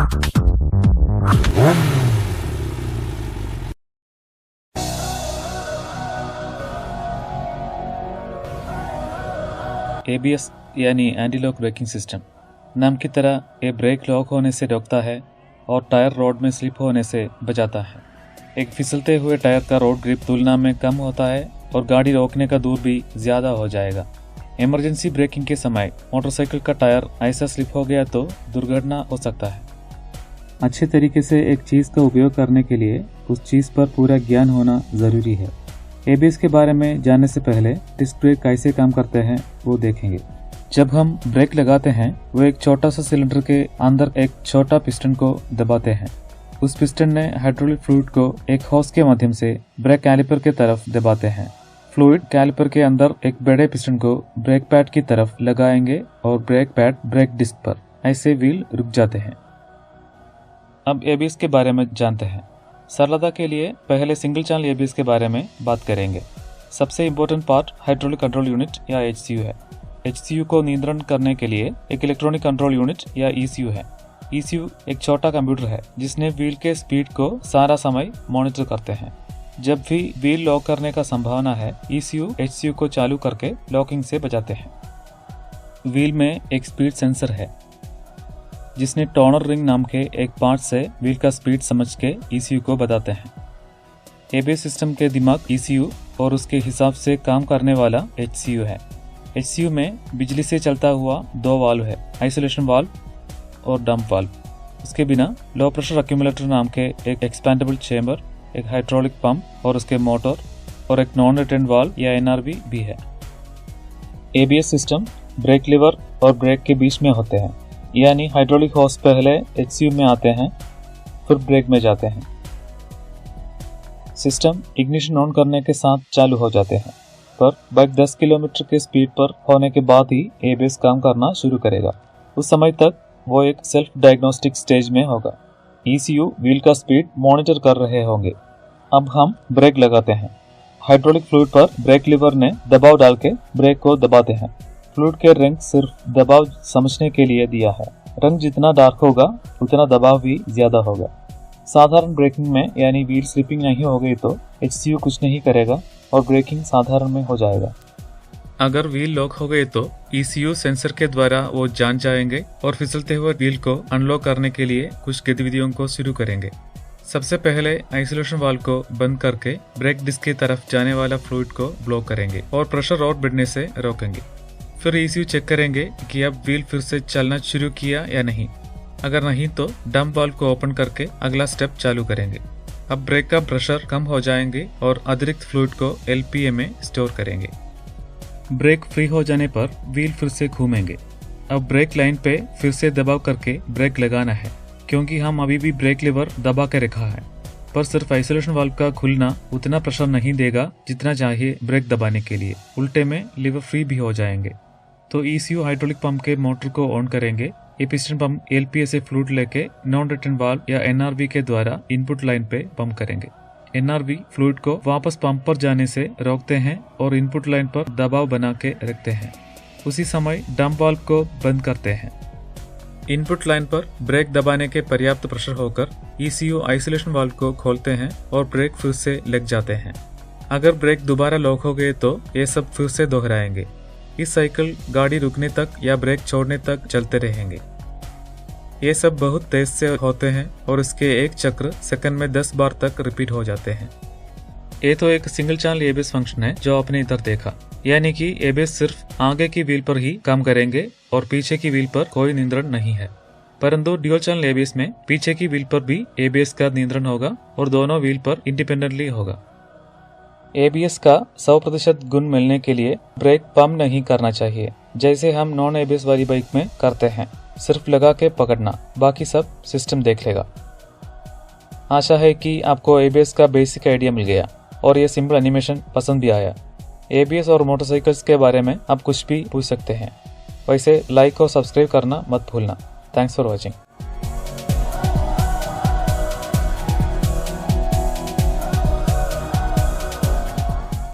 ABS यानी anti lock braking system नाम की तरह ये ब्रेक लॉक होने से रोकता है और टायर रोड में स्लिप होने से बचाता है। एक फिसलते हुए टायर का रोड ग्रिप तुलना में कम होता है और गाड़ी रोकने का दूर भी ज़्यादा हो जाएगा। इमरजेंसी ब्रेकिंग के समय मोटरसाइकिल का टायर ऐसा स्लिप हो गया तो दुर्घटना हो सकता है। अच्छे तरीके से एक चीज़ का उपयोग करने के लिए उस चीज़ पर पूरा ज्ञान होना ज़रूरी है। ABS के बारे में जानने से पहले डिस्क ब्रेक कैसे काम करते हैं वो देखेंगे। जब हम ब्रेक लगाते हैं वो एक छोटा सा सिलेंडर के अंदर एक छोटा पिस्टन को दबाते हैं। उस पिस्टन ने हाइड्रोलिक फ्लूइड को एक होस के माध्यम से ब्रेक कैलिपर के तरफ दबाते हैं। फ्लूइड कैलिपर के अंदर एक बड़े पिस्टन को ब्रेक पैड की तरफ लगाएंगे और ब्रेक पैड ब्रेक डिस्क पर ऐसे व्हील रुक जाते हैं। अब ABS के बारे में जानते हैं। सरलता के लिए पहले सिंगल चैनल ABS के बारे में बात करेंगे। सबसे important part hydraulic control unit या HCU है। HCU को नियंत्रण करने के लिए एक इलेक्ट्रॉनिक कंट्रोल यूनिट या ECU है। ECU एक छोटा कंप्यूटर है जिसने व्हील के स्पीड को सारा समय मॉनिटर करते हैं। जब भी व्हील लॉक करने का संभावना है ECU HCU को चालू करके लॉकिंग से बचाते हैं। व्हील में एक स्पीड सेंसर है जिसने टॉर्नर रिंग नाम के एक पार्ट से व्हील का स्पीड समझ के ECU को बताते हैं। ABS सिस्टम के दिमाग ECU और उसके हिसाब से काम करने वाला HCU है। HCU में बिजली से चलता हुआ दो वाल्व है, आइसोलेशन वाल्व और डंप वाल्व। उसके बिना लो प्रेशर अक्यूमुलेटर नाम के एक एक्सपेंडेबल चेंबर, एक हाइड्रोलिक पंप और उसके मोटर और एक नॉन रिटर्न वाल्व या NRV भी है। ABS सिस्टम ब्रेक लीवर और ब्रेक के बीच में होते हैं, यानी हाइड्रोलिक हॉर्स पहले HCU में आते हैं फिर ब्रेक में जाते हैं। सिस्टम इग्निशन ऑन करने के साथ चालू हो जाते हैं, पर बाइक 10 किलोमीटर के स्पीड पर होने के बाद ही ABS काम करना शुरू करेगा। उस समय तक वो एक सेल्फ डायग्नोस्टिक स्टेज में होगा। ECU व्हील का स्पीड मॉनिटर कर रहे होंगे। अब हम ब्रेक लगाते हैं। हाइड्रोलिक फ्लूइड पर ब्रेक लीवर ने दबाव डाल के ब्रेक को दबाते हैं। फ्लूइड के रंग सिर्फ दबाव समझने के लिए दिया है। रंग जितना डार्क होगा उतना दबाव भी ज्यादा होगा। साधारण ब्रेकिंग में यानी व्हील स्लिपिंग नहीं हो गई तो HCU कुछ नहीं करेगा और ब्रेकिंग साधारण में हो जाएगा। अगर व्हील लॉक हो गए तो ECU सेंसर के द्वारा वो जान जाएंगे और फिसलते हुए व्हील को अनलॉक करने के लिए कुछ गतिविधियों को शुरू करेंगे। सबसे पहले आइसोलेशन वाल्व को बंद करके ब्रेक डिस्क की तरफ जाने वाला फ्लूइड को ब्लॉक करेंगे और प्रेशर और बढ़ने से रोकेंगे। फिर ECU चेक करेंगे कि अब व्हील फिर से चलना शुरू किया या नहीं। अगर नहीं तो डंप वाल्व को ओपन करके अगला स्टेप चालू करेंगे। अब ब्रेक का प्रेशर कम हो जाएंगे और अतिरिक्त फ्लूइड को LPA में स्टोर करेंगे। ब्रेक फ्री हो जाने पर व्हील फिर से घूमेंगे। अब ब्रेक लाइन पे फिर से दबाव करके ब्रेक लगाना है, क्योंकि हम अभी भी ब्रेक लीवर दबा के रखा है, पर सिर्फ आइसोलेशन वाल्व का खुलना उतना प्रेशर नहीं देगा जितना चाहिए ब्रेक दबाने के लिए। उल्टे में लीवर फ्री भी हो जाएंगे। तो ECU हाइड्रोलिक पंप के मोटर को ऑन करेंगे। ये पिस्टन पंप LPA से फ्लूइड लेके नॉन रिटर्न वाल्व या NRV के द्वारा इनपुट लाइन पे पंप करेंगे। NRV फ्लूइड को वापस पंप पर जाने से रोकते हैं और इनपुट लाइन पर दबाव बना के रखते हैं। उसी समय डंप वाल्व को बंद करते हैं। इनपुट लाइन पर ब्रेक दबाने के पर्याप्त प्रेशर होकर ECU आइसोलेशन वाल्व को खोलते हैं और ब्रेक फिर से लग जाते हैं। अगर ब्रेक दोबारा लॉक हो गए तो ये सब फिर से दोहराएंगे। इस साइकिल गाड़ी रुकने तक या ब्रेक छोड़ने तक चलते रहेंगे। ये सब बहुत तेज से होते हैं और इसके एक चक्र सेकंड में 10 बार तक रिपीट हो जाते हैं। ये तो एक सिंगल चैनल ABS फंक्शन है जो आपने इधर देखा, यानी कि ABS सिर्फ आगे की व्हील पर ही काम करेंगे और पीछे की व्हील पर कोई नियंत्रण नहीं है। परंतु ड्यूल चैनल ABS में पीछे की व्हील पर भी ABS का नियंत्रण होगा और दोनों व्हील पर इंडिपेंडेंटली होगा। ABS का 100% गुण मिलने के लिए ब्रेक पंप नहीं करना चाहिए, जैसे हम नॉन ABS वाली बाइक में करते हैं। सिर्फ लगा के पकड़ना, बाकी सब सिस्टम देख लेगा। आशा है कि आपको ABS का बेसिक आइडिया मिल गया और ये सिंपल एनिमेशन पसंद भी आया। ABS और मोटरसाइकिल्स के बारे में आप कुछ भी पूछ सकते हैं। वैसे लाइक और सब्सक्राइब करना मत भूलना। Thanks for watching.